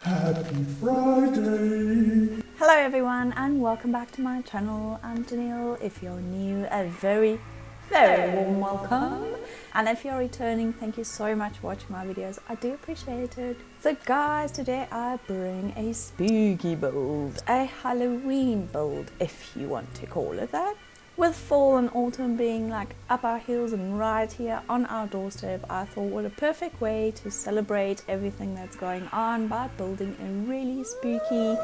Happy Friday! Hello everyone and welcome back to my channel. I'm Danielle. If you're new, a very warm welcome. And if you're returning, thank you so much for watching my videos. I do appreciate it. So guys, today I bring a spooky build, a Halloween build if you want to call it that. With fall and autumn being like up our heels and right here on our doorstep, I thought what a perfect way to celebrate everything that's going on by building a really spooky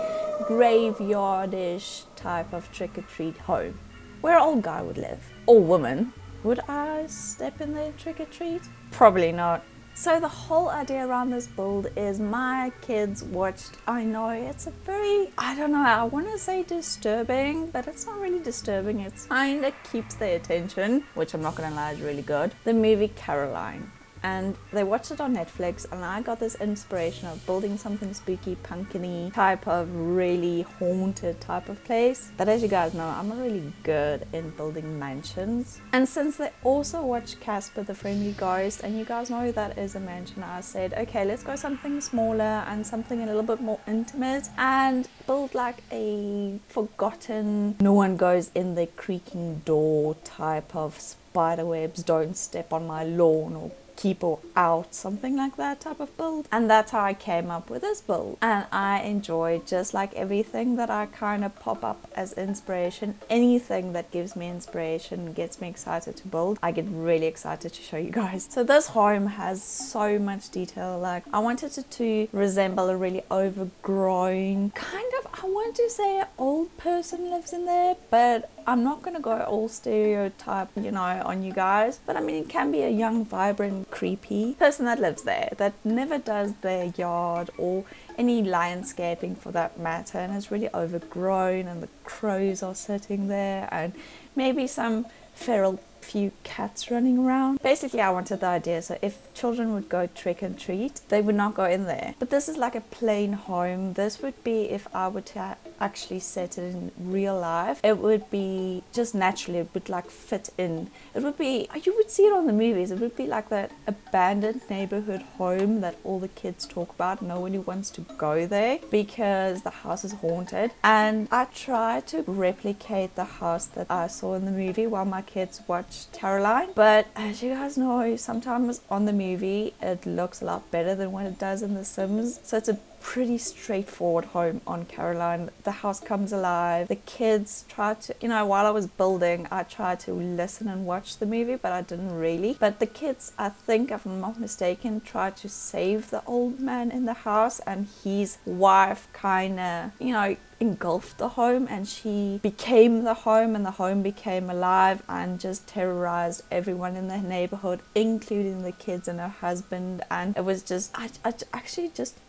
graveyardish type of trick-or-treat home where an old guy would live, or woman. Would I step in there trick-or-treat? Probably not. So the whole idea around this build is my kids watched, I know it's a very, I don't know, I want to say disturbing, but it's not really disturbing, it kind of keeps their attention, which I'm not going to lie is really good, the movie Caroline. And they watched it on Netflix and I got this inspiration of building something spooky, pumpkin-y, type of really haunted type of place. But as you guys know, I'm not really good in building mansions. And since they also watched Casper the Friendly Ghost, and you guys know that is a mansion, I said, okay, let's go something smaller and something a little bit more intimate and build like a forgotten, no one goes in the creaking door type of spiderwebs, don't step on my lawn, or keep her out, something like that type of build. And that's how I came up with this build. And I enjoy, just like everything that I kind of pop up as inspiration, anything that gives me inspiration, gets me excited to build, I get really excited to show you guys. So this home has so much detail. Like I wanted it to resemble a really overgrown kind of, I want to say an old person lives in there, but I'm not going to go all stereotype, you know, on you guys. But I mean, it can be a young, vibrant, creepy person that lives there, that never does their yard or any landscaping for that matter, and is really overgrown, and the crows are sitting there, and maybe some feral few cats running around. Basically, I wanted the idea, so if children would go trick and treat, they would not go in there. But this is like a plain home. This would be, if I were to actually set it in real life, it would be just naturally, it would like fit in. It would be, you would see it on the movies, it would be like that abandoned neighborhood home that all the kids talk about. Nobody wants to go there because the house is haunted. And I tried to replicate the house that I saw in the movie while my kids watched Caroline, but as you guys know, sometimes on the movie it looks a lot better than what it does in The Sims. So it's a pretty straightforward home on Caroline. The house comes alive. The kids tried to, you know, while I was building, I tried to listen and watch the movie, but I didn't really. But the kids, I think, if I'm not mistaken, tried to save the old man in the house, and his wife kind of, you know, engulfed the home, and she became the home, and the home became alive and just terrorized everyone in the neighborhood, including the kids and her husband. And it was just, I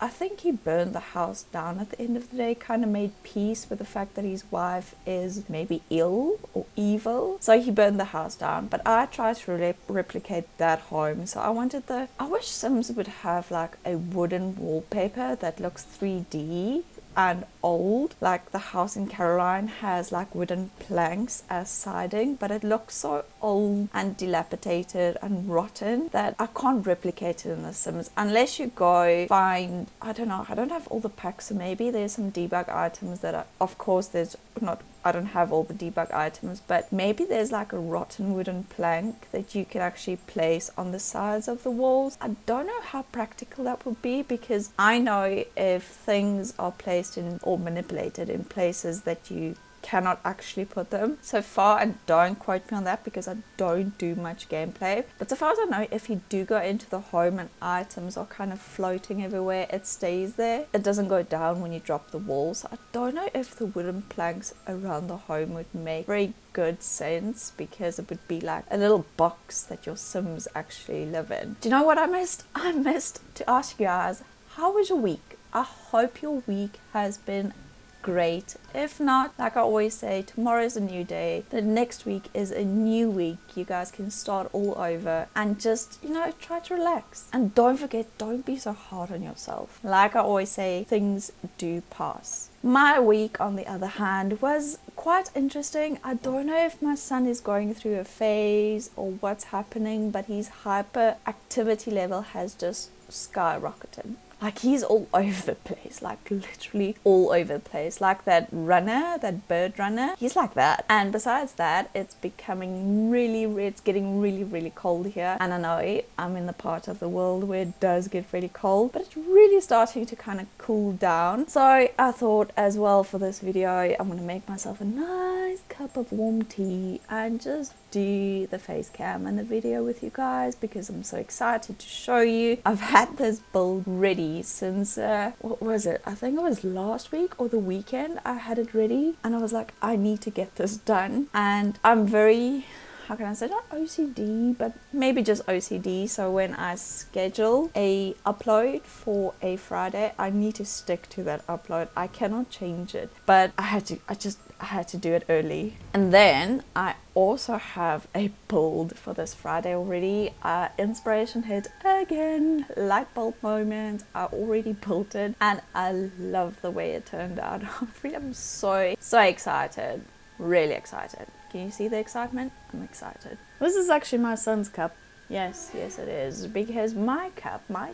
think he burned the house down at the end of the day, kind of made peace with the fact that his wife is maybe ill or evil, so he burned the house down. But I tried to replicate that home. So I wish Sims would have like a wooden wallpaper that looks 3D and old. Like the house in Caroline has like wooden planks as siding, but it looks so old and dilapidated and rotten that I can't replicate it in The Sims unless you go find, I don't know, I don't have all the packs, so maybe there's some debug items that are, of course there's not, I don't have all the debug items, but maybe there's like a rotten wooden plank that you can actually place on the sides of the walls. I don't know how practical that would be, because I know if things are placed in or manipulated in places that you cannot actually put them. So far, and don't quote me on that because I don't do much gameplay, but so far as I know, if you do go into the home and items are kind of floating everywhere, it stays there. It doesn't go down when you drop the walls. I don't know if the wooden planks around the home would make very good sense, because it would be like a little box that your Sims actually live in. Do you know what I missed? I missed to ask you guys, how was your week? I hope your week has been great. If not, like I always say, tomorrow is a new day. The next week is a new week. You guys can start all over and just, you know, try to relax. And don't forget, don't be so hard on yourself. Like I always say, things do pass. My week, on the other hand, was quite interesting. I don't know if my son is going through a phase or what's happening, but his hyperactivity level has just skyrocketed. Like he's all over the place, like literally all over the place. Like that runner, that bird runner, he's like that. And besides that, it's getting really cold here. And I know I'm in the part of the world where it does get really cold, but it's really starting to kind of cool down. So I thought as well for this video, I'm gonna make myself a nice cup of warm tea and just do the face cam and the video with you guys because I'm so excited to show you. I've had this build ready since what was it? I think it was last week or the weekend I had it ready, and I was like, I need to get this done. And I'm very, how can I say, not OCD, but maybe just OCD. So when I schedule a upload for a Friday, I need to stick to that upload. I cannot change it, but I had to do it early. And then I also have a build for this Friday already. Inspiration hit again, light bulb moment. I already built it and I love the way it turned out. I'm so excited, really excited. Can you see the excitement? I'm excited. This is actually my son's cup. Yes, it is, because my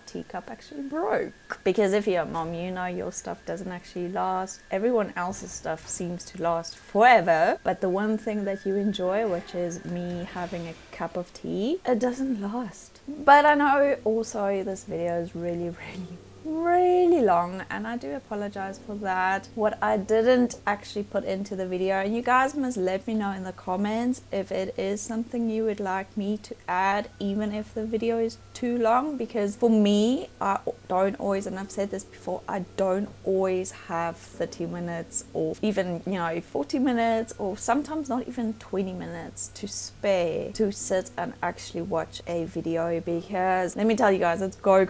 teacup actually broke. Because if you're a mom, you know your stuff doesn't actually last. Everyone else's stuff seems to last forever, but the one thing that you enjoy, which is me having a cup of tea, it doesn't last. But I know also this video is really long, and I do apologize for that. What I didn't actually put into the video, and you guys must let me know in the comments if it is something you would like me to add, even if the video is too long, because for me, I don't always, and I've said this before, I don't always have 30 minutes or even 40 minutes or sometimes not even 20 minutes to spare to sit and actually watch a video, because let me tell you guys, it's go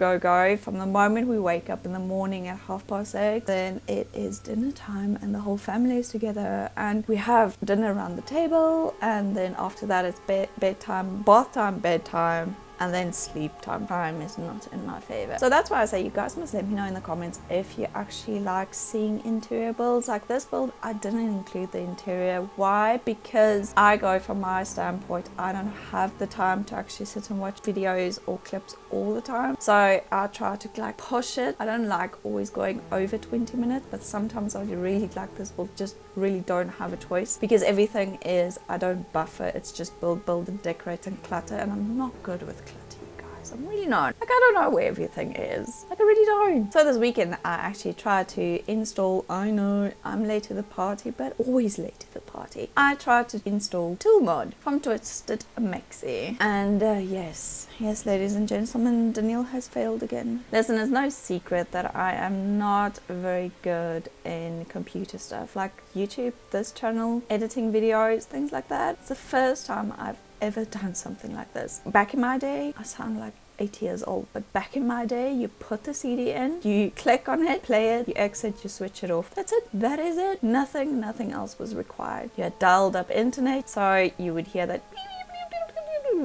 from the moment we wake up in the morning at 8:30, then it is dinner time and the whole family is together and we have dinner around the table, and then after that it's bedtime, bath time, bedtime, and then sleep time. Time is not in my favor. So that's why I say you guys must let me know in the comments if you actually like seeing interior builds. Like this build, I didn't include the interior. Why? Because I go from my standpoint, I don't have the time to actually sit and watch videos or clips all the time. So I try to like push it. I don't like always going over 20 minutes, but sometimes I really like this build, just really don't have a choice, because everything is, I don't buffer, it's just build and decorate and clutter, and I'm not good with clutter, you guys. I'm really not. Like, I don't know where everything is. Like, I really don't. So this weekend I actually tried to install, I know I'm late to the party, but always late to the party. I tried to install tool mod from Twisted Maxi, and yes ladies and gentlemen, Daniel has failed again. Listen, it's no secret that I am not very good in computer stuff like YouTube, this channel, editing videos, things like that. It's the first time I've ever done something like this. Back in my day, I sound like 8 years old, but back in my day, you put the CD in, you click on it, play it, you exit, you switch it off. That's it. That is it. Nothing else was required. You had dialed up internet, so you would hear that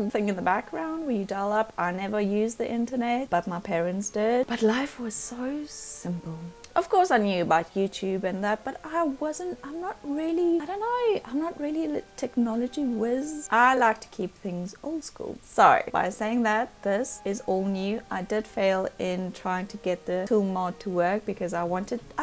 thing in the background where you dial up. I never used the internet, but my parents did. But life was so simple. Of course I knew about YouTube and that, but I'm not really a technology whiz. I like to keep things old school. So by saying that, this is all new. I did fail in trying to get the tool mod to work because I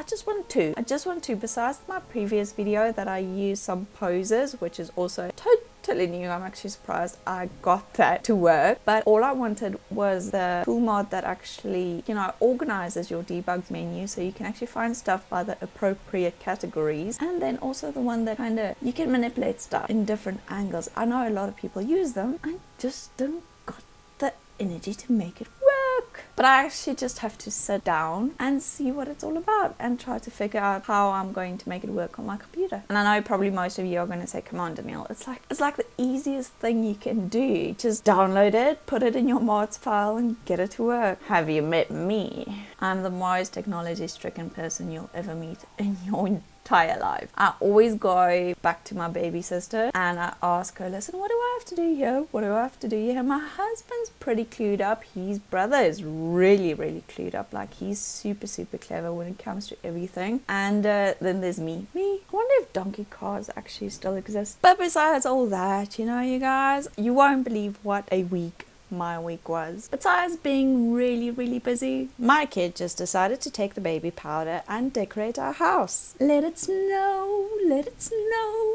just want to, besides my previous video that I used some poses, which is also totally new. I'm actually surprised I got that to work, but all I wanted was the tool mod that actually, organizes your debug menu so you can actually find stuff by the appropriate categories, and then also the one that you can manipulate stuff in different angles. I know a lot of people use them. I just don't got the energy to make it work. But I actually just have to sit down and see what it's all about and try to figure out how I'm going to make it work on my computer. And I know probably most of you are going to say, come on Danielle, it's like the easiest thing you can do. Just download it, put it in your mods file and get it to work. Have you met me? I'm the most technology stricken person you'll ever meet in your entire life. I always go back to my baby sister and I ask her, listen, what do I have to do here? What do I have to do here? My husband's pretty clued up. His brother is really clued up. Like, he's super clever when it comes to everything. And then there's me. I wonder if donkey cars actually still exist. But besides all that, you guys, you won't believe what a week my week was. Besides being really busy, my kid just decided to take the baby powder and decorate our house. Let it snow, let it snow.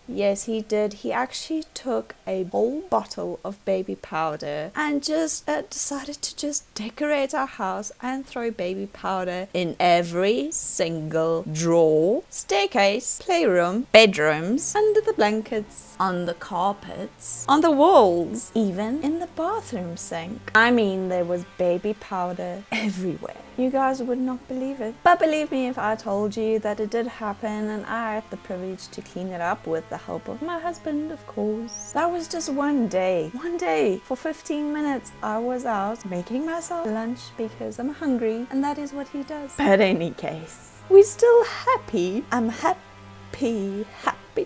Yes, he did. He actually took a whole bottle of baby powder and just decided to just decorate our house and throw baby powder in every single drawer, staircase, playroom, bedrooms, under the blankets, on the carpets, on the walls, even in the bathroom sink. I mean, there was baby powder everywhere. You guys would not believe it. But believe me if I told you that it did happen, and I had the privilege to clean it up with the help of my husband, of course. That was just one day. One day. For 15 minutes, I was out making myself lunch because I'm hungry, and that is what he does. But in any case, we're still happy. I'm happy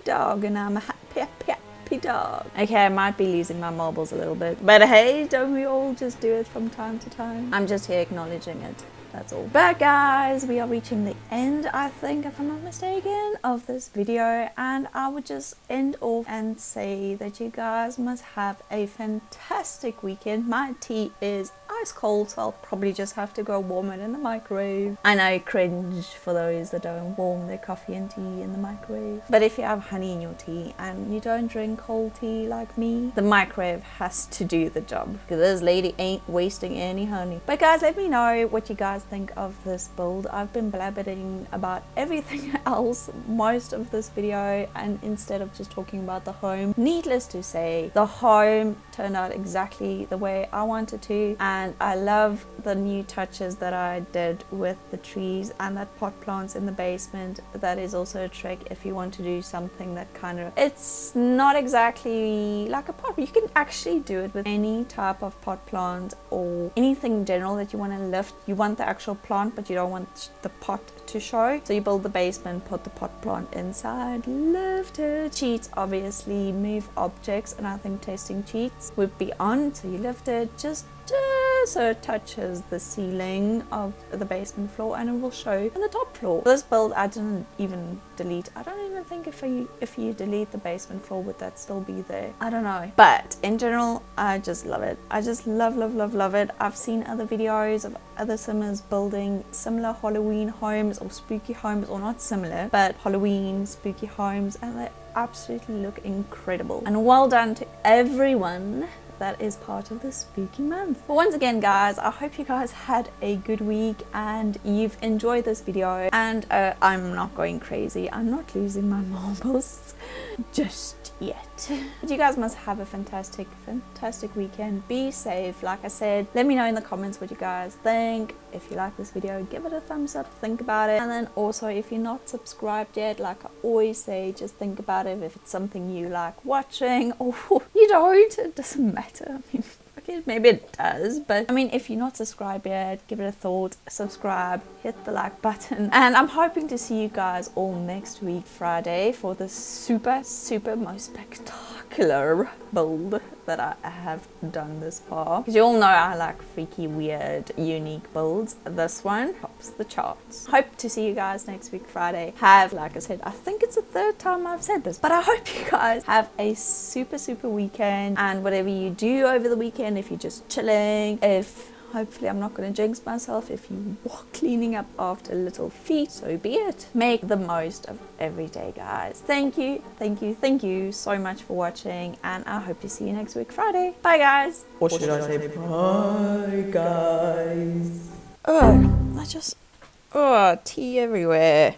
dog, and I'm a happy dog. Okay, I might be losing my marbles a little bit, but hey, don't we all just do it from time to time? I'm just here acknowledging it. That's all. But guys, we are reaching the end, I think, if I'm not mistaken, of this video, and I would just end off and say that you guys must have a fantastic weekend. My tea is ice cold, so I'll probably just have to go warm it in the microwave. I know, cringe for those that don't warm their coffee and tea in the microwave. But if you have honey in your tea and you don't drink cold tea like me, the microwave has to do the job, because this lady ain't wasting any honey. But guys, let me know what you guys think of this build. I've been blabbering about everything else most of this video, and instead of just talking about the home, needless to say, the home turned out exactly the way I wanted to, and I love the new touches that I did with the trees and that pot plants in the basement. That is also a trick if you want to do something that kind of, it's not exactly like a pot, you can actually do it with any type of pot plant or anything in general that you want to lift. You want the actual plant, but you don't want the pot to show, so you build the basement, put the pot plant inside, lift it. Cheats, obviously, move objects, and I think testing cheats would be on, so you lift it just so it touches the ceiling of the basement floor, and it will show on the top floor. This build I didn't even delete. I don't even think if you delete the basement floor, would that still be there? I don't know. But in general, I just love it. I just love it. I've seen other videos of other simmers building similar Halloween homes or spooky homes, or not similar, but Halloween spooky homes, and they absolutely look incredible. And well done to everyone that is part of the spooky month. But once again, guys, I hope you guys had a good week and you've enjoyed this video. And I'm not going crazy. I'm not losing my marbles just yet. But you guys must have a fantastic weekend. Be safe. Like I said, let me know in the comments what you guys think. If you like this video, give it a thumbs up, think about it. And then also, if you're not subscribed yet, like I always say, just think about it. If it's something you like watching or you don't, it doesn't matter. I mean, okay, maybe it does, but I mean, if you're not subscribed yet, give it a thought, subscribe, hit the like button, and I'm hoping to see you guys all next week Friday for the super most spectacular build that I have done this far, because you all know I like freaky, weird, unique builds. This one tops the charts. Hope to see you guys next week Friday. Have, like I said, I think it's the third time I've said this, but I hope you guys have a super weekend, and whatever you do over the weekend, if you're just chilling, if hopefully I'm not going to jinx myself, if you walk cleaning up after little feet, so be it. Make the most of every day, guys. Thank you so much for watching, and I hope to see you next week Friday. Bye, guys. Or should I say bye, guys? Oh, tea everywhere.